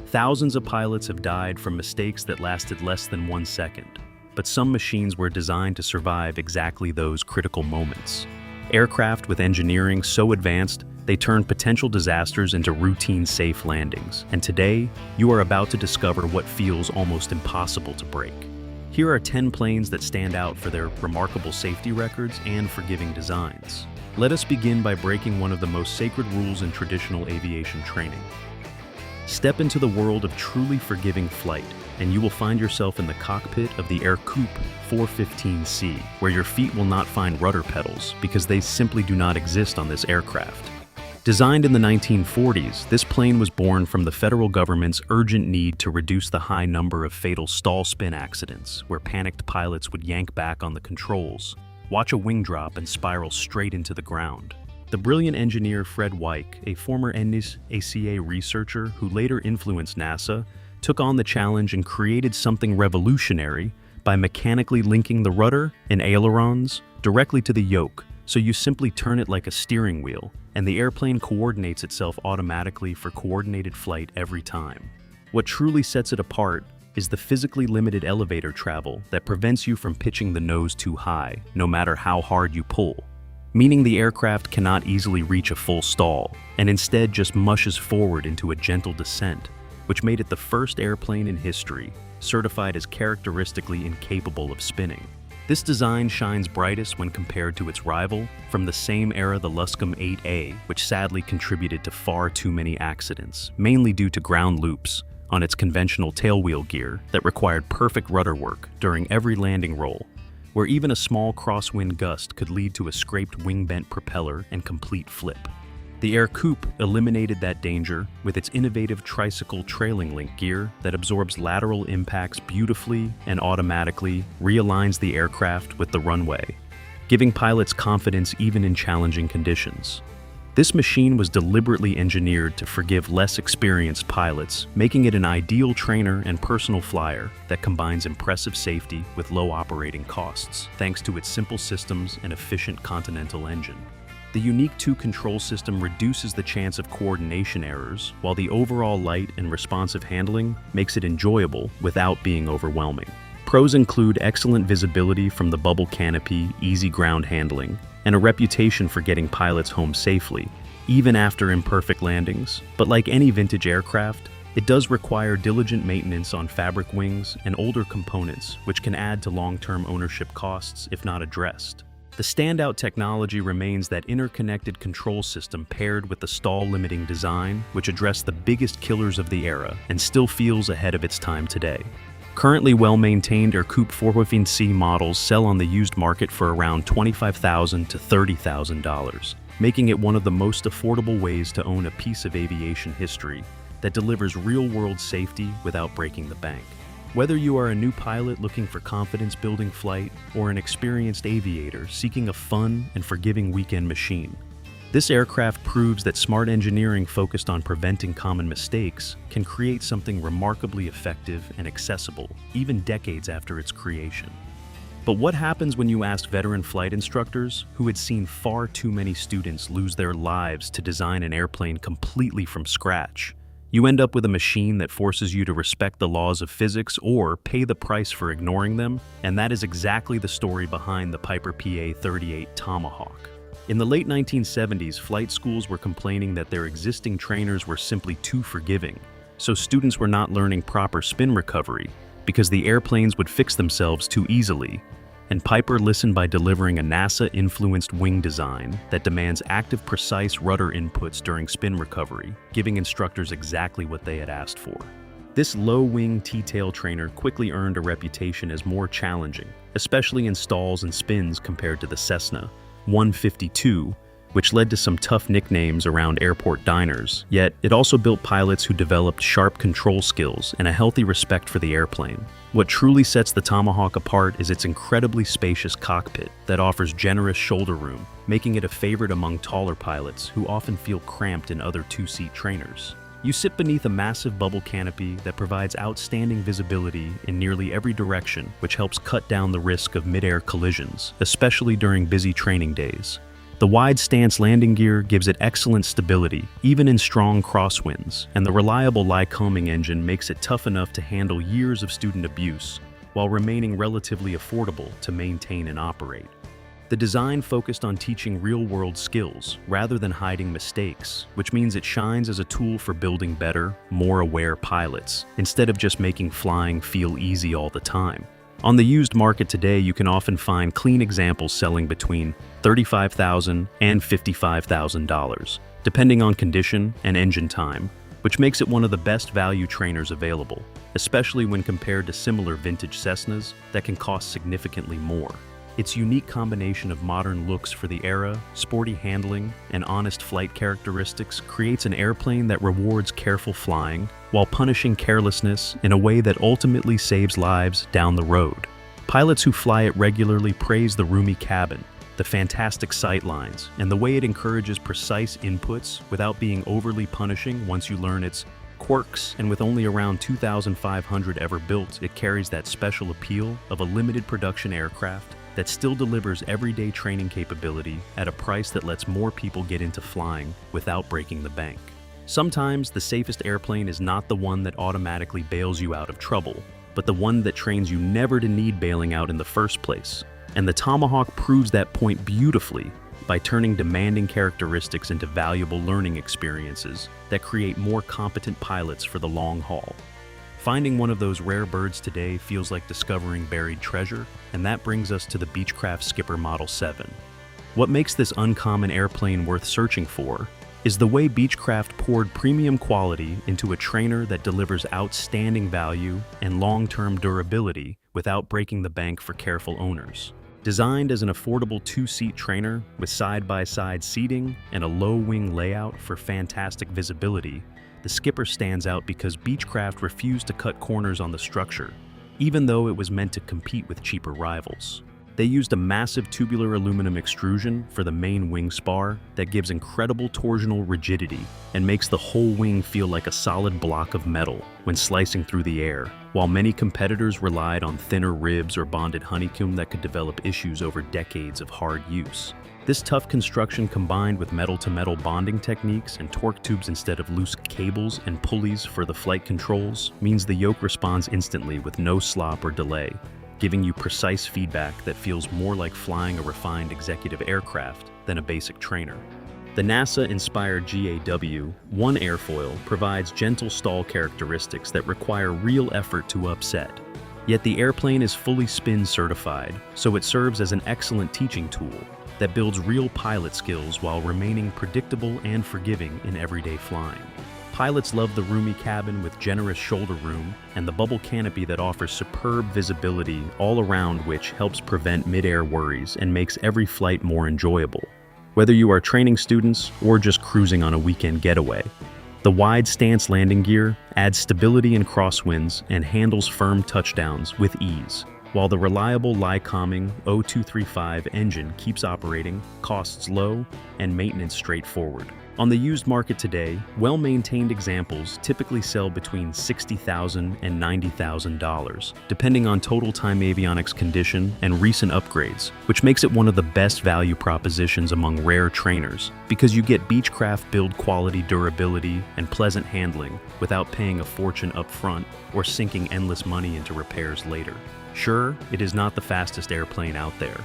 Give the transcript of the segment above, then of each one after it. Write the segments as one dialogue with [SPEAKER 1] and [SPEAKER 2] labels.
[SPEAKER 1] Thousands of pilots have died from mistakes that lasted less than 1 second, but some machines were designed to survive exactly those critical moments. Aircraft with engineering so advanced, they turned potential disasters into routine safe landings. And today, you are about to discover what feels almost impossible to break. Here are 10 planes that stand out for their remarkable safety records and forgiving designs. Let us begin by breaking one of the most sacred rules in traditional aviation training. Step into the world of truly forgiving flight, and you will find yourself in the cockpit of the Ercoupe 415C, where your feet will not find rudder pedals because they simply do not exist on this aircraft. Designed in the 1940s, this plane was born from the federal government's urgent need to reduce the high number of fatal stall spin accidents, where panicked pilots would yank back on the controls, watch a wing drop, and spiral straight into the ground. The brilliant engineer Fred Weick, a former NACA researcher who later influenced NASA, took on the challenge and created something revolutionary by mechanically linking the rudder and ailerons directly to the yoke, so you simply turn it like a steering wheel, and the airplane coordinates itself automatically for coordinated flight every time. What truly sets it apart is the physically limited elevator travel that prevents you from pitching the nose too high, no matter how hard you pull, meaning the aircraft cannot easily reach a full stall, and instead just mushes forward into a gentle descent, which made it the first airplane in history certified as characteristically incapable of spinning. This design shines brightest when compared to its rival from the same era, the Luscombe 8A, which sadly contributed to far too many accidents, mainly due to ground loops on its conventional tailwheel gear that required perfect rudder work during every landing roll, where even a small crosswind gust could lead to a scraped wing-bent propeller and complete flip. The Ercoupe eliminated that danger with its innovative tricycle trailing link gear that absorbs lateral impacts beautifully and automatically realigns the aircraft with the runway, giving pilots confidence even in challenging conditions. This machine was deliberately engineered to forgive less experienced pilots, making it an ideal trainer and personal flyer that combines impressive safety with low operating costs, thanks to its simple systems and efficient Continental engine. The unique two-control system reduces the chance of coordination errors, while the overall light and responsive handling makes it enjoyable without being overwhelming. Pros include excellent visibility from the bubble canopy, easy ground handling, and a reputation for getting pilots home safely, even after imperfect landings. But like any vintage aircraft, it does require diligent maintenance on fabric wings and older components, which can add to long-term ownership costs if not addressed. The standout technology remains that interconnected control system paired with the stall-limiting design, which addressed the biggest killers of the era and still feels ahead of its time today. Currently well-maintained Ercoupe 415C models sell on the used market for around $25,000 to $30,000, making it one of the most affordable ways to own a piece of aviation history that delivers real-world safety without breaking the bank. Whether you are a new pilot looking for confidence-building flight or an experienced aviator seeking a fun and forgiving weekend machine, this aircraft proves that smart engineering focused on preventing common mistakes can create something remarkably effective and accessible, even decades after its creation. But what happens when you ask veteran flight instructors who had seen far too many students lose their lives to design an airplane completely from scratch? You end up with a machine that forces you to respect the laws of physics or pay the price for ignoring them, and that is exactly the story behind the Piper PA-38 Tomahawk. In the late 1970s, flight schools were complaining that their existing trainers were simply too forgiving, so students were not learning proper spin recovery because the airplanes would fix themselves too easily. And Piper listened by delivering a NASA-influenced wing design that demands active, precise rudder inputs during spin recovery, giving instructors exactly what they had asked for. This low-wing T-tail trainer quickly earned a reputation as more challenging, especially in stalls and spins compared to the Cessna 152, which led to some tough nicknames around airport diners, yet it also built pilots who developed sharp control skills and a healthy respect for the airplane. What truly sets the Tomahawk apart is its incredibly spacious cockpit that offers generous shoulder room, making it a favorite among taller pilots who often feel cramped in other two-seat trainers. You sit beneath a massive bubble canopy that provides outstanding visibility in nearly every direction, which helps cut down the risk of mid-air collisions, especially during busy training days. The wide stance landing gear gives it excellent stability, even in strong crosswinds, and the reliable Lycoming engine makes it tough enough to handle years of student abuse, while remaining relatively affordable to maintain and operate. The design focused on teaching real-world skills rather than hiding mistakes, which means it shines as a tool for building better, more aware pilots, instead of just making flying feel easy all the time. On the used market today, you can often find clean examples selling between $35,000 and $55,000, depending on condition and engine time, which makes it one of the best value trainers available, especially when compared to similar vintage Cessnas that can cost significantly more. Its unique combination of modern looks for the era, sporty handling, and honest flight characteristics creates an airplane that rewards careful flying while punishing carelessness in a way that ultimately saves lives down the road. Pilots who fly it regularly praise the roomy cabin, the fantastic sight lines, and the way it encourages precise inputs without being overly punishing once you learn its quirks. And with only around 2,500 ever built, it carries that special appeal of a limited production aircraft that still delivers everyday training capability at a price that lets more people get into flying without breaking the bank. Sometimes the safest airplane is not the one that automatically bails you out of trouble, but the one that trains you never to need bailing out in the first place. And the Tomahawk proves that point beautifully by turning demanding characteristics into valuable learning experiences that create more competent pilots for the long haul. Finding one of those rare birds today feels like discovering buried treasure, and that brings us to the Beechcraft Skipper Model 7. What makes this uncommon airplane worth searching for is the way Beechcraft poured premium quality into a trainer that delivers outstanding value and long-term durability without breaking the bank for careful owners. Designed as an affordable two-seat trainer with side-by-side seating and a low-wing layout for fantastic visibility, the Skipper stands out because Beechcraft refused to cut corners on the structure, even though it was meant to compete with cheaper rivals. They used a massive tubular aluminum extrusion for the main wing spar that gives incredible torsional rigidity and makes the whole wing feel like a solid block of metal when slicing through the air, while many competitors relied on thinner ribs or bonded honeycomb that could develop issues over decades of hard use. This tough construction, combined with metal-to-metal bonding techniques and torque tubes instead of loose cables and pulleys for the flight controls, means the yoke responds instantly with no slop or delay, giving you precise feedback that feels more like flying a refined executive aircraft than a basic trainer. The NASA-inspired GAW-1 airfoil provides gentle stall characteristics that require real effort to upset. Yet the airplane is fully spin certified, so it serves as an excellent teaching tool that builds real pilot skills while remaining predictable and forgiving in everyday flying. Pilots love the roomy cabin with generous shoulder room and the bubble canopy that offers superb visibility all around, which helps prevent mid-air worries and makes every flight more enjoyable. Whether you are training students or just cruising on a weekend getaway, the wide stance landing gear adds stability in crosswinds and handles firm touchdowns with ease, while the reliable Lycoming 0235 engine keeps operating, costs low, and maintenance straightforward. On the used market today, well-maintained examples typically sell between $60,000 and $90,000, depending on total time avionics condition and recent upgrades, which makes it one of the best value propositions among rare trainers, because you get Beechcraft build quality, durability, and pleasant handling without paying a fortune up front or sinking endless money into repairs later. Sure, it is not the fastest airplane out there,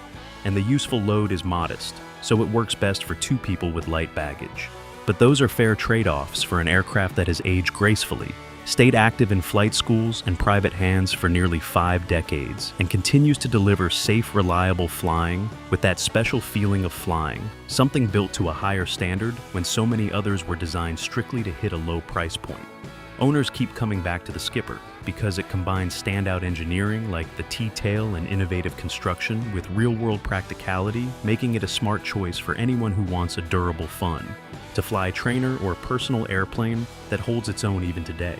[SPEAKER 1] and the useful load is modest, so it works best for two people with light baggage. But those are fair trade-offs for an aircraft that has aged gracefully, stayed active in flight schools and private hands for nearly 5 decades, and continues to deliver safe, reliable flying with that special feeling of flying, something built to a higher standard when so many others were designed strictly to hit a low price point. Owners keep coming back to the Skipper because it combines standout engineering like the T-tail and innovative construction with real-world practicality, making it a smart choice for anyone who wants a durable fun to fly trainer or personal airplane that holds its own even today.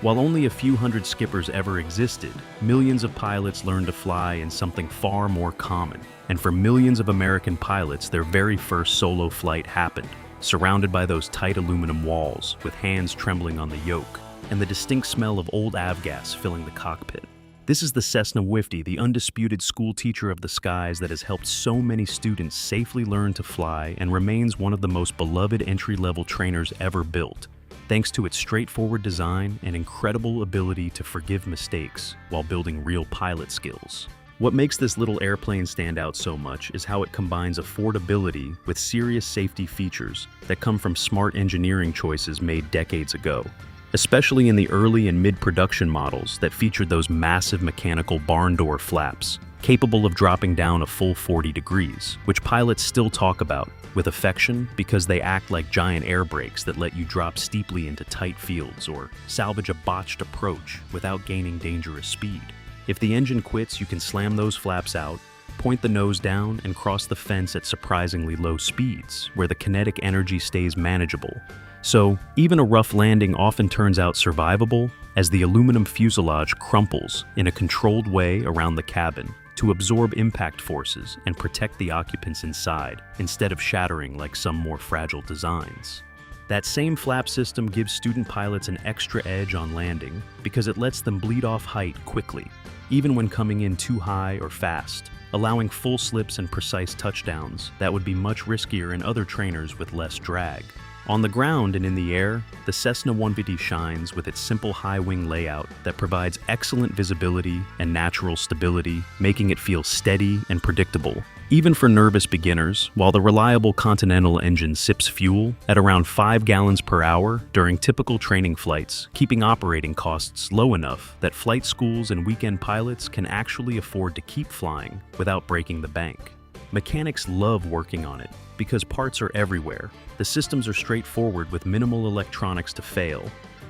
[SPEAKER 1] While only a few hundred Skippers ever existed, millions of pilots learned to fly in something far more common. And for millions of American pilots, their very first solo flight happened, surrounded by those tight aluminum walls, with hands trembling on the yoke, and the distinct smell of old avgas filling the cockpit. This is the Cessna Wifty, the undisputed school teacher of the skies that has helped so many students safely learn to fly and remains one of the most beloved entry-level trainers ever built, thanks to its straightforward design and incredible ability to forgive mistakes while building real pilot skills. What makes this little airplane stand out so much is how it combines affordability with serious safety features that come from smart engineering choices made decades ago, especially in the early and mid-production models that featured those massive mechanical barn door flaps, capable of dropping down a full 40 degrees, which pilots still talk about with affection because they act like giant air brakes that let you drop steeply into tight fields or salvage a botched approach without gaining dangerous speed. If the engine quits, you can slam those flaps out, point the nose down, and cross the fence at surprisingly low speeds, where the kinetic energy stays manageable. So, even a rough landing often turns out survivable as the aluminum fuselage crumples in a controlled way around the cabin to absorb impact forces and protect the occupants inside, instead of shattering like some more fragile designs. That same flap system gives student pilots an extra edge on landing because it lets them bleed off height quickly, even when coming in too high or fast, allowing full slips and precise touchdowns that would be much riskier in other trainers with less drag. On the ground and in the air, the Cessna 150 shines with its simple high-wing layout that provides excellent visibility and natural stability, making it feel steady and predictable, even for nervous beginners, while the reliable Continental engine sips fuel at around 5 gallons per hour during typical training flights, keeping operating costs low enough that flight schools and weekend pilots can actually afford to keep flying without breaking the bank. Mechanics love working on it because parts are everywhere, the systems are straightforward with minimal electronics to fail,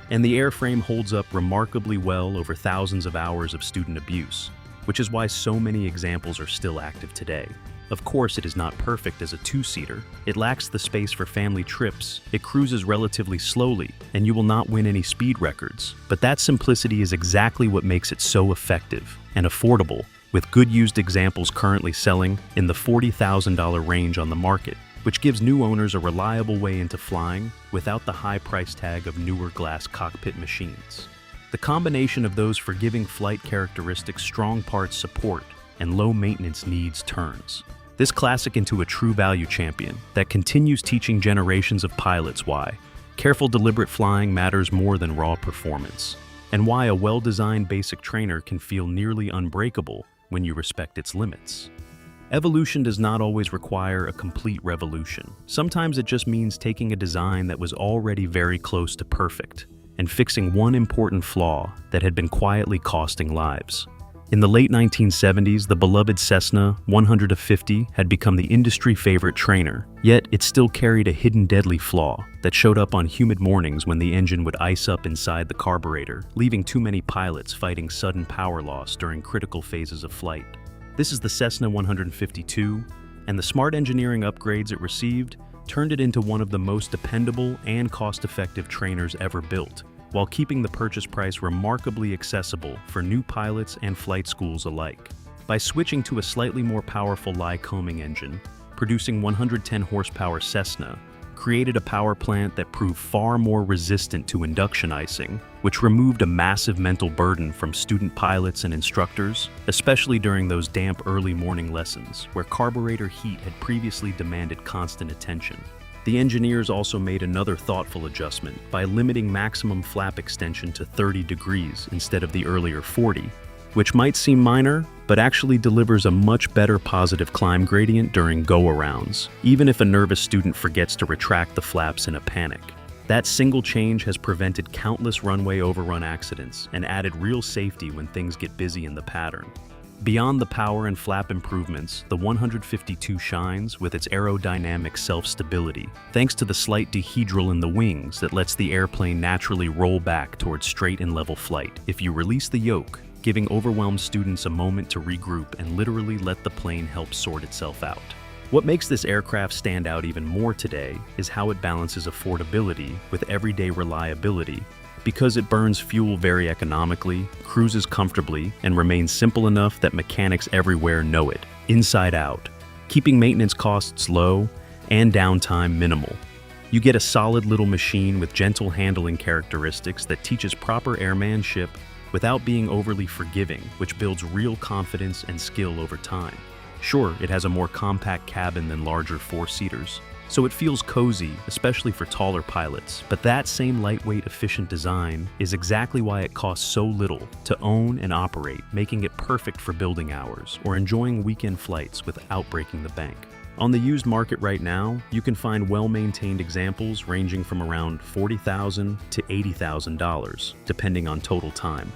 [SPEAKER 1] and the airframe holds up remarkably well over thousands of hours of student abuse, which is why so many examples are still active today. Of course, it is not perfect as a two-seater. It lacks the space for family trips, it cruises relatively slowly, and you will not win any speed records. But that simplicity is exactly what makes it so effective and affordable, with good used examples currently selling in the $40,000 range on the market, which gives new owners a reliable way into flying without the high price tag of newer glass cockpit machines. The combination of those forgiving flight characteristics, strong parts support, and low maintenance needs turns this classic into a true value champion that continues teaching generations of pilots why careful, deliberate flying matters more than raw performance, and why a well-designed basic trainer can feel nearly unbreakable when you respect its limits. Evolution does not always require a complete revolution. Sometimes it just means taking a design that was already very close to perfect and fixing one important flaw that had been quietly costing lives. In the late 1970s, the beloved Cessna 150 had become the industry favorite trainer, yet it still carried a hidden deadly flaw that showed up on humid mornings when the engine would ice up inside the carburetor, leaving too many pilots fighting sudden power loss during critical phases of flight. This is the Cessna 152, and the smart engineering upgrades it received turned it into one of the most dependable and cost-effective trainers ever built, while keeping the purchase price remarkably accessible for new pilots and flight schools alike. By switching to a slightly more powerful Lycoming engine, producing 110 horsepower Cessna created a power plant that proved far more resistant to induction icing, which removed a massive mental burden from student pilots and instructors, especially during those damp early morning lessons where carburetor heat had previously demanded constant attention. The engineers also made another thoughtful adjustment by limiting maximum flap extension to 30 degrees instead of the earlier 40, which might seem minor, but actually delivers a much better positive climb gradient during go-arounds, even if a nervous student forgets to retract the flaps in a panic. That single change has prevented countless runway overrun accidents and added real safety when things get busy in the pattern. Beyond the power and flap improvements, the 152 shines with its aerodynamic self-stability, thanks to the slight dehedral in the wings that lets the airplane naturally roll back towards straight and level flight if you release the yoke, giving overwhelmed students a moment to regroup and literally let the plane help sort itself out. What makes this aircraft stand out even more today is how it balances affordability with everyday reliability, because it burns fuel very economically, cruises comfortably, and remains simple enough that mechanics everywhere know it, inside out, keeping maintenance costs low and downtime minimal. You get a solid little machine with gentle handling characteristics that teaches proper airmanship without being overly forgiving, which builds real confidence and skill over time. Sure, it has a more compact cabin than larger four-seaters, so it feels cozy, especially for taller pilots, but that same lightweight, efficient design is exactly why it costs so little to own and operate, making it perfect for building hours or enjoying weekend flights without breaking the bank. On the used market right now, you can find well-maintained examples ranging from around $40,000 to $80,000, depending on total time,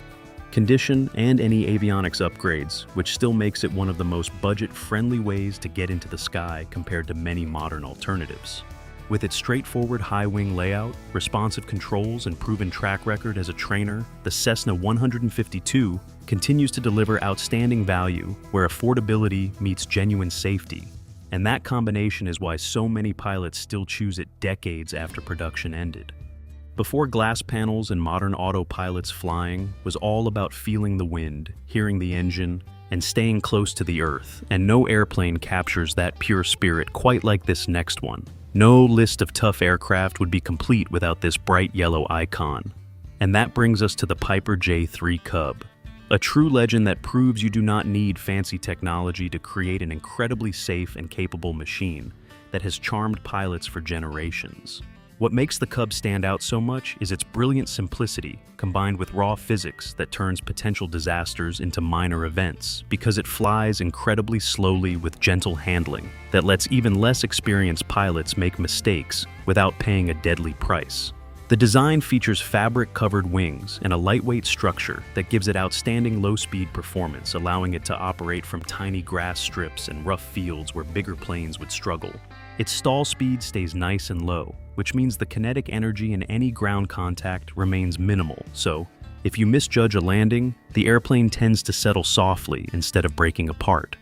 [SPEAKER 1] condition, and any avionics upgrades, which still makes it one of the most budget-friendly ways to get into the sky compared to many modern alternatives. With its straightforward high-wing layout, responsive controls, and proven track record as a trainer, the Cessna 152 continues to deliver outstanding value where affordability meets genuine safety. And that combination is why so many pilots still choose it decades after production ended. Before glass panels and modern autopilots, flying was all about feeling the wind, hearing the engine, and staying close to the earth, and no airplane captures that pure spirit quite like this next one. No list of tough aircraft would be complete without this bright yellow icon. And that brings us to the Piper J-3 Cub, a true legend that proves you do not need fancy technology to create an incredibly safe and capable machine that has charmed pilots for generations. What makes the Cub stand out so much is its brilliant simplicity, combined with raw physics that turns potential disasters into minor events, because it flies incredibly slowly with gentle handling that lets even less experienced pilots make mistakes without paying a deadly price. The design features fabric-covered wings and a lightweight structure that gives it outstanding low-speed performance, allowing it to operate from tiny grass strips and rough fields where bigger planes would struggle. Its stall speed stays nice and low, which means the kinetic energy in any ground contact remains minimal, so if you misjudge a landing, the airplane tends to settle softly instead of breaking apart.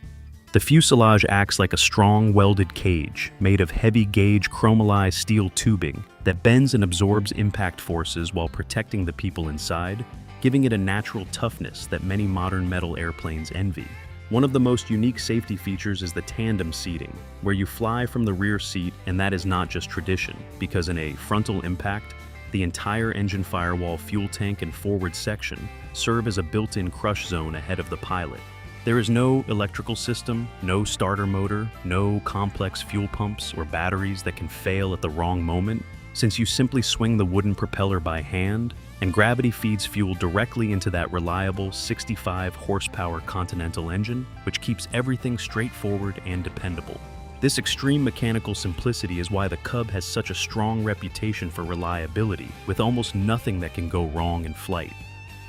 [SPEAKER 1] The fuselage acts like a strong welded cage made of heavy-gauge chromolyzed steel tubing that bends and absorbs impact forces while protecting the people inside, giving it a natural toughness that many modern metal airplanes envy. One of the most unique safety features is the tandem seating, where you fly from the rear seat, and that is not just tradition, because in a frontal impact, the entire engine firewall, fuel tank, and forward section serve as a built-in crush zone ahead of the pilot. There is no electrical system, no starter motor, no complex fuel pumps or batteries that can fail at the wrong moment, since you simply swing the wooden propeller by hand, and gravity feeds fuel directly into that reliable 65 horsepower Continental engine, which keeps everything straightforward and dependable. This extreme mechanical simplicity is why the Cub has such a strong reputation for reliability, with almost nothing that can go wrong in flight.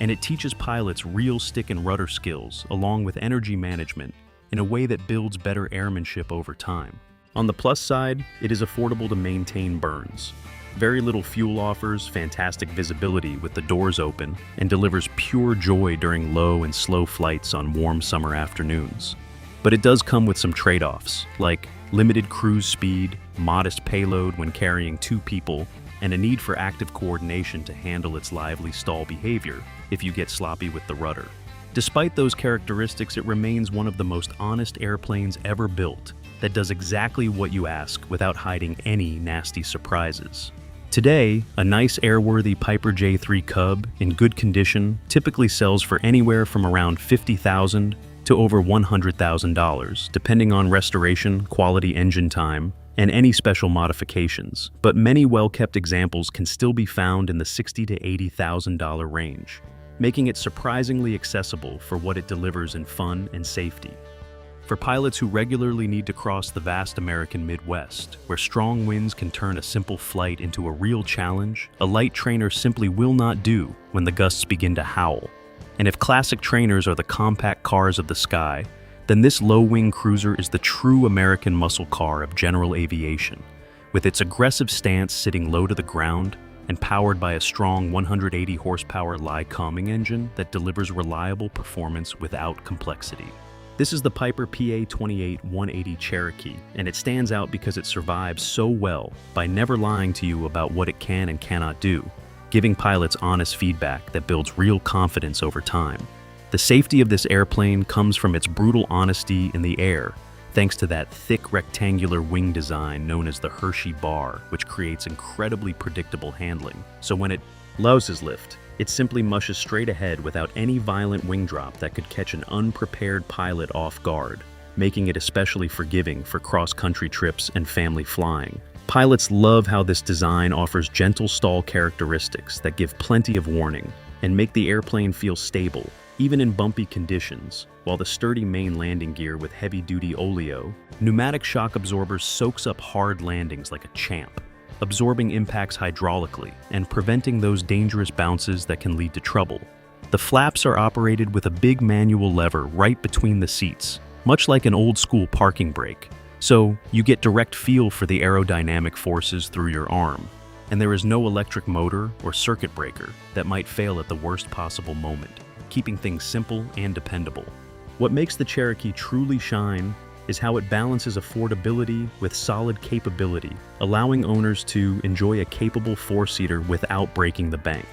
[SPEAKER 1] And it teaches pilots real stick and rudder skills, along with energy management, in a way that builds better airmanship over time. On the plus side, it is affordable to maintain burns. Very little fuel offers fantastic visibility with the doors open, and delivers pure joy during low and slow flights on warm summer afternoons. But it does come with some trade-offs, like limited cruise speed, modest payload when carrying 2 people, and a need for active coordination to handle its lively stall behavior if you get sloppy with the rudder. Despite those characteristics, it remains one of the most honest airplanes ever built that does exactly what you ask without hiding any nasty surprises. Today, a nice airworthy Piper J-3 Cub in good condition typically sells for anywhere from around $50,000 to over $100,000, depending on restoration, quality engine time, and any special modifications, but many well-kept examples can still be found in the $60,000 to $80,000 range, making it surprisingly accessible for what it delivers in fun and safety. For pilots who regularly need to cross the vast American Midwest, where strong winds can turn a simple flight into a real challenge, a light trainer simply will not do when the gusts begin to howl. And if classic trainers are the compact cars of the sky, then this low-wing cruiser is the true American muscle car of general aviation, with its aggressive stance sitting low to the ground and powered by a strong 180 horsepower Lycoming engine that delivers reliable performance without complexity. This is the Piper PA-28-180 Cherokee, and it stands out because it survives so well by never lying to you about what it can and cannot do, giving pilots honest feedback that builds real confidence over time. The safety of this airplane comes from its brutal honesty in the air, thanks to that thick rectangular wing design known as the Hershey bar, which creates incredibly predictable handling. So when it loves his lift, It simply mushes straight ahead without any violent wing drop that could catch an unprepared pilot off guard, making it especially forgiving for cross-country trips and family flying. Pilots love how this design offers gentle stall characteristics that give plenty of warning and make the airplane feel stable, even in bumpy conditions, while the sturdy main landing gear with heavy-duty oleo, pneumatic shock absorbers soaks up hard landings like a champ, absorbing impacts hydraulically and preventing those dangerous bounces that can lead to trouble. The flaps are operated with a big manual lever right between the seats, much like an old-school parking brake, so you get direct feel for the aerodynamic forces through your arm, and there is no electric motor or circuit breaker that might fail at the worst possible moment, keeping things simple and dependable. What makes the Cherokee truly shine is how it balances affordability with solid capability, allowing owners to enjoy a capable four-seater without breaking the bank.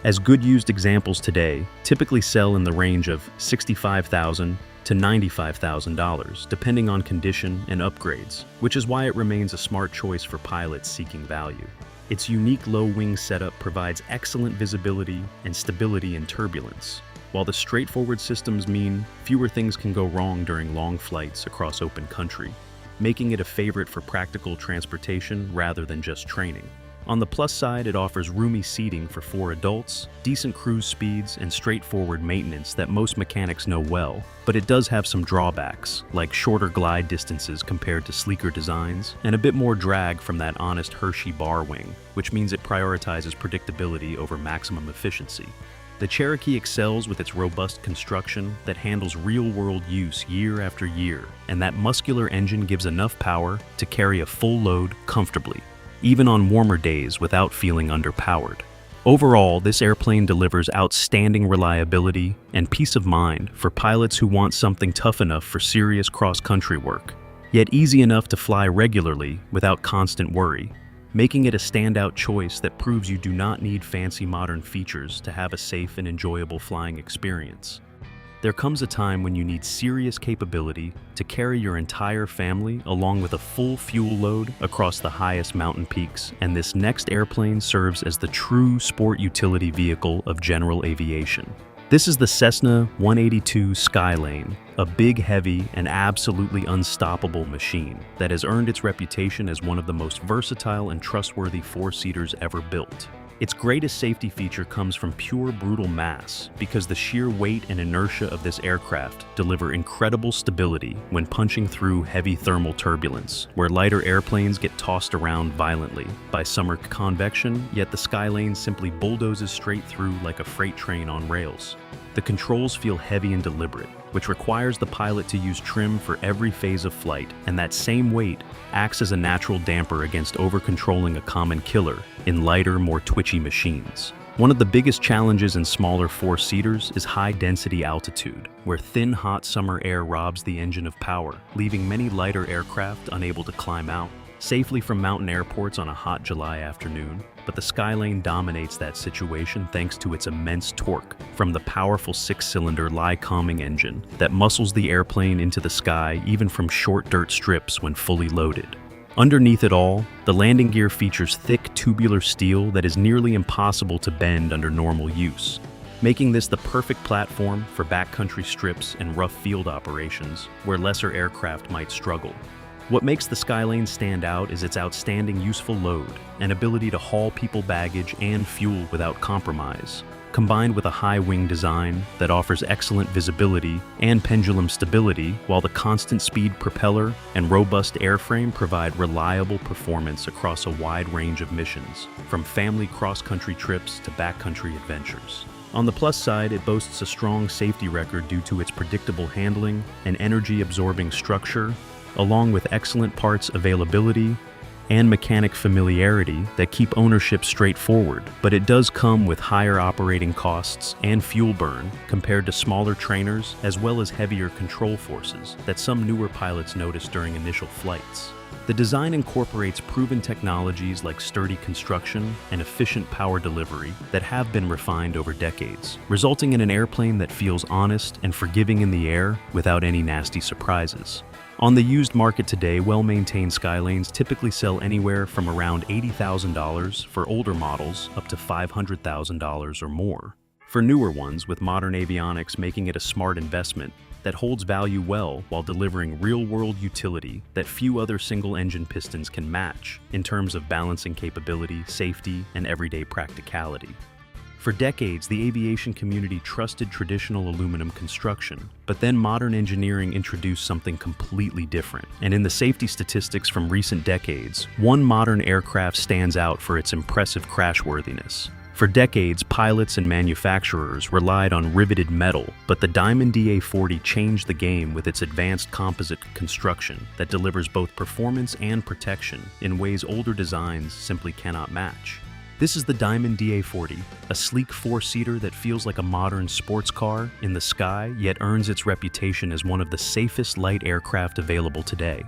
[SPEAKER 1] As good used examples today typically sell in the range of $65,000 to $95,000, depending on condition and upgrades, which is why it remains a smart choice for pilots seeking value. Its unique low-wing setup provides excellent visibility and stability in turbulence, while the straightforward systems mean fewer things can go wrong during long flights across open country, making it a favorite for practical transportation rather than just training. On the plus side, it offers roomy seating for 4 adults, decent cruise speeds, and straightforward maintenance that most mechanics know well, but it does have some drawbacks, like shorter glide distances compared to sleeker designs, and a bit more drag from that honest Hershey bar wing, which means it prioritizes predictability over maximum efficiency. The Cherokee excels with its robust construction that handles real-world use year after year, and that muscular engine gives enough power to carry a full load comfortably, even on warmer days without feeling underpowered. Overall, this airplane delivers outstanding reliability and peace of mind for pilots who want something tough enough for serious cross-country work, yet easy enough to fly regularly without constant worry, making it a standout choice that proves you do not need fancy modern features to have a safe and enjoyable flying experience. There comes a time when you need serious capability to carry your entire family along with a full fuel load across the highest mountain peaks, and this next airplane serves as the true sport utility vehicle of general aviation. This is the Cessna 182 Skylane, a big, heavy, and absolutely unstoppable machine that has earned its reputation as one of the most versatile and trustworthy four-seaters ever built. Its greatest safety feature comes from pure brutal mass, because the sheer weight and inertia of this aircraft deliver incredible stability when punching through heavy thermal turbulence, where lighter airplanes get tossed around violently by summer convection, yet the Skylane simply bulldozes straight through like a freight train on rails. The controls feel heavy and deliberate, which requires the pilot to use trim for every phase of flight, and that same weight acts as a natural damper against over-controlling a common killer in lighter, more twitchy machines. One of the biggest challenges in smaller four-seaters is high-density altitude, where thin, hot summer air robs the engine of power, leaving many lighter aircraft unable to climb out safely from mountain airports on a hot July afternoon. But the Skylane dominates that situation thanks to its immense torque from the powerful 6-cylinder Lycoming engine that muscles the airplane into the sky even from short dirt strips when fully loaded. Underneath it all, the landing gear features thick tubular steel that is nearly impossible to bend under normal use, making this the perfect platform for backcountry strips and rough field operations where lesser aircraft might struggle. What makes the Skylane stand out is its outstanding useful load and ability to haul people, baggage, and fuel without compromise, combined with a high-wing design that offers excellent visibility and pendulum stability, while the constant-speed propeller and robust airframe provide reliable performance across a wide range of missions, from family cross-country trips to backcountry adventures. On the plus side, it boasts a strong safety record due to its predictable handling and energy-absorbing structure, along with excellent parts availability and mechanic familiarity that keep ownership straightforward, but it does come with higher operating costs and fuel burn compared to smaller trainers, as well as heavier control forces that some newer pilots notice during initial flights. The design incorporates proven technologies like sturdy construction and efficient power delivery that have been refined over decades, resulting in an airplane that feels honest and forgiving in the air without any nasty surprises. On the used market today, well-maintained Skylanes typically sell anywhere from around $80,000 for older models up to $500,000 or more. For newer ones, with modern avionics making it a smart investment that holds value well while delivering real-world utility that few other single-engine pistons can match in terms of balancing capability, safety, and everyday practicality. For decades, the aviation community trusted traditional aluminum construction, but then modern engineering introduced something completely different. And in the safety statistics from recent decades, one modern aircraft stands out for its impressive crashworthiness. For decades, pilots and manufacturers relied on riveted metal, but the Diamond DA-40 changed the game with its advanced composite construction that delivers both performance and protection in ways older designs simply cannot match. This is the Diamond DA-40, a sleek four-seater that feels like a modern sports car in the sky, yet earns its reputation as one of the safest light aircraft available today.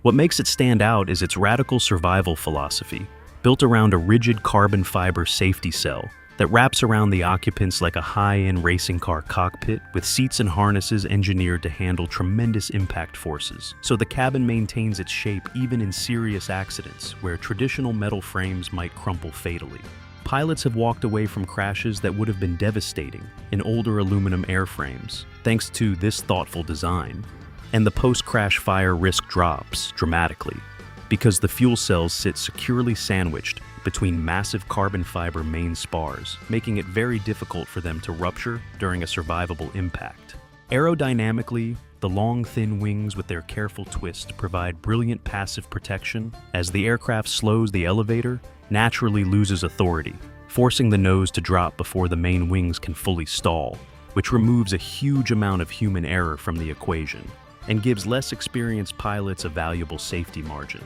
[SPEAKER 1] What makes it stand out is its radical survival philosophy, built around a rigid carbon fiber safety cell that wraps around the occupants like a high-end racing car cockpit with seats and harnesses engineered to handle tremendous impact forces. So the cabin maintains its shape even in serious accidents where traditional metal frames might crumple fatally. Pilots have walked away from crashes that would have been devastating in older aluminum airframes, thanks to this thoughtful design. And the post-crash fire risk drops dramatically because the fuel cells sit securely sandwiched between massive carbon fiber main spars, making it very difficult for them to rupture during a survivable impact. Aerodynamically, the long, thin wings with their careful twist provide brilliant passive protection as the aircraft slows the elevator, naturally loses authority, forcing the nose to drop before the main wings can fully stall, which removes a huge amount of human error from the equation and gives less experienced pilots a valuable safety margin.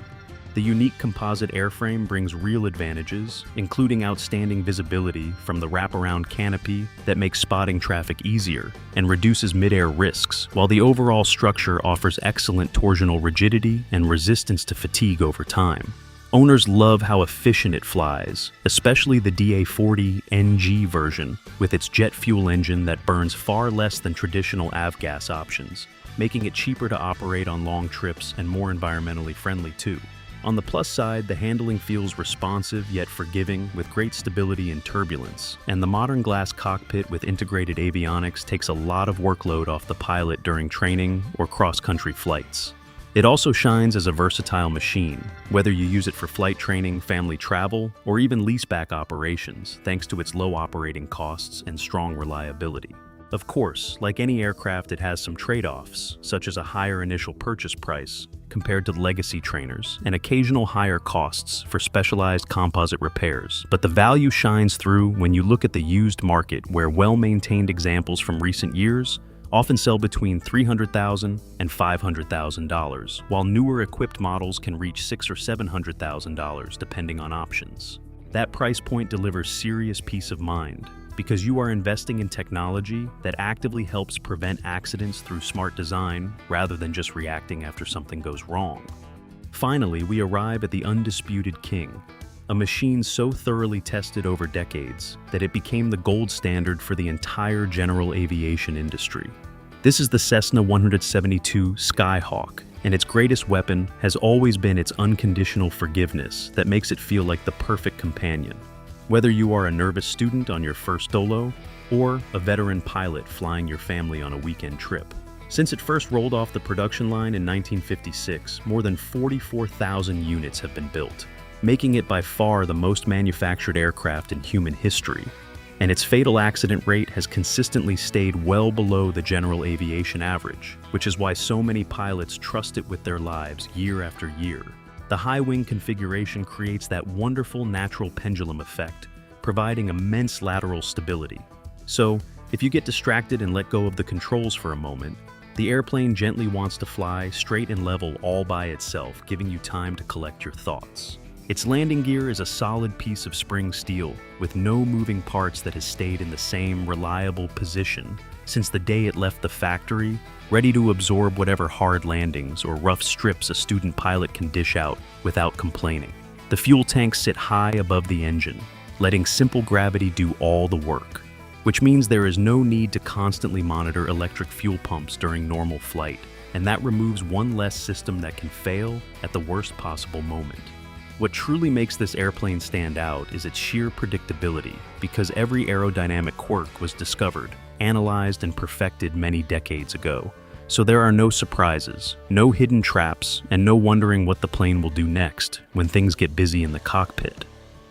[SPEAKER 1] The unique composite airframe brings real advantages, including outstanding visibility from the wraparound canopy that makes spotting traffic easier and reduces mid-air risks, while the overall structure offers excellent torsional rigidity and resistance to fatigue over time. Owners love how efficient it flies, especially the DA-40 NG version with its jet fuel engine that burns far less than traditional avgas options, making it cheaper to operate on long trips and more environmentally friendly too. On the plus side, the handling feels responsive yet forgiving with great stability in turbulence, and the modern glass cockpit with integrated avionics takes a lot of workload off the pilot during training or cross-country flights. It also shines as a versatile machine, whether you use it for flight training, family travel, or even leaseback operations, thanks to its low operating costs and strong reliability. Of course, like any aircraft, it has some trade-offs, such as a higher initial purchase price compared to legacy trainers, and occasional higher costs for specialized composite repairs. But the value shines through when you look at the used market, where well-maintained examples from recent years often sell between $300,000 and $500,000, while newer equipped models can reach $600,000 or $700,000 depending on options. That price point delivers serious peace of mind, because you are investing in technology that actively helps prevent accidents through smart design rather than just reacting after something goes wrong. Finally, we arrive at the undisputed king, a machine so thoroughly tested over decades that it became the gold standard for the entire general aviation industry. This is the Cessna 172 Skyhawk, and its greatest weapon has always been its unconditional forgiveness that makes it feel like the perfect companion. Whether you are a nervous student on your first dolo or a veteran pilot flying your family on a weekend trip. Since it first rolled off the production line in 1956, more than 44,000 units have been built, making it by far the most manufactured aircraft in human history. And its fatal accident rate has consistently stayed well below the general aviation average, which is why so many pilots trust it with their lives year after year. The high wing configuration creates that wonderful natural pendulum effect, providing immense lateral stability. So, if you get distracted and let go of the controls for a moment, the airplane gently wants to fly straight and level all by itself, giving you time to collect your thoughts. Its landing gear is a solid piece of spring steel, with no moving parts that has stayed in the same reliable position since the day it left the factory, ready to absorb whatever hard landings or rough strips a student pilot can dish out without complaining. The fuel tanks sit high above the engine, letting simple gravity do all the work, which means there is no need to constantly monitor electric fuel pumps during normal flight, and that removes one less system that can fail at the worst possible moment. What truly makes this airplane stand out is its sheer predictability, because every aerodynamic quirk was discovered, analyzed, and perfected many decades ago. So there are no surprises, no hidden traps, and no wondering what the plane will do next when things get busy in the cockpit.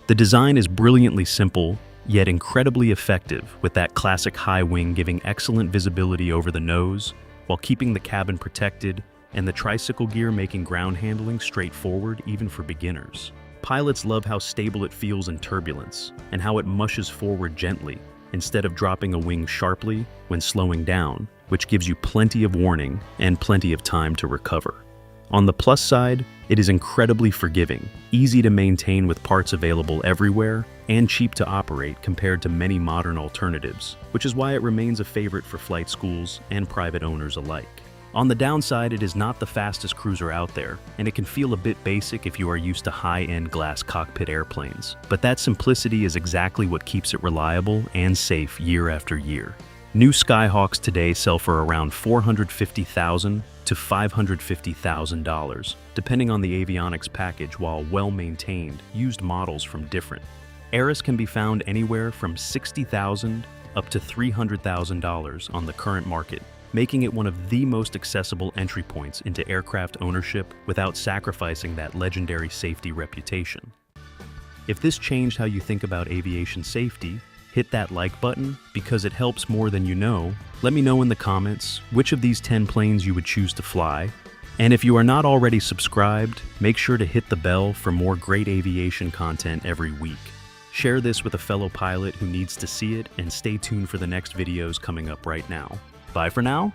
[SPEAKER 1] The design is brilliantly simple, yet incredibly effective, with that classic high wing giving excellent visibility over the nose, while keeping the cabin protected, and the tricycle gear making ground handling straightforward even for beginners. Pilots love how stable it feels in turbulence, and how it mushes forward gently, instead of dropping a wing sharply when slowing down, which gives you plenty of warning and plenty of time to recover. On the plus side, it is incredibly forgiving, easy to maintain with parts available everywhere, and cheap to operate compared to many modern alternatives, which is why it remains a favorite for flight schools and private owners alike. On the downside, it is not the fastest cruiser out there, and it can feel a bit basic if you are used to high-end glass cockpit airplanes. But that simplicity is exactly what keeps it reliable and safe year after year. New Skyhawks today sell for around $450,000 to $550,000, depending on the avionics package, while well-maintained, used models from different eras can be found anywhere from $60,000 up to $300,000 on the current market, making it one of the most accessible entry points into aircraft ownership without sacrificing that legendary safety reputation. If this changed how you think about aviation safety, hit that like button because it helps more than you know. Let me know in the comments which of these 10 planes you would choose to fly. And if you are not already subscribed, make sure to hit the bell for more great aviation content every week. Share this with a fellow pilot who needs to see it, and stay tuned for the next videos coming up right now. Bye for now.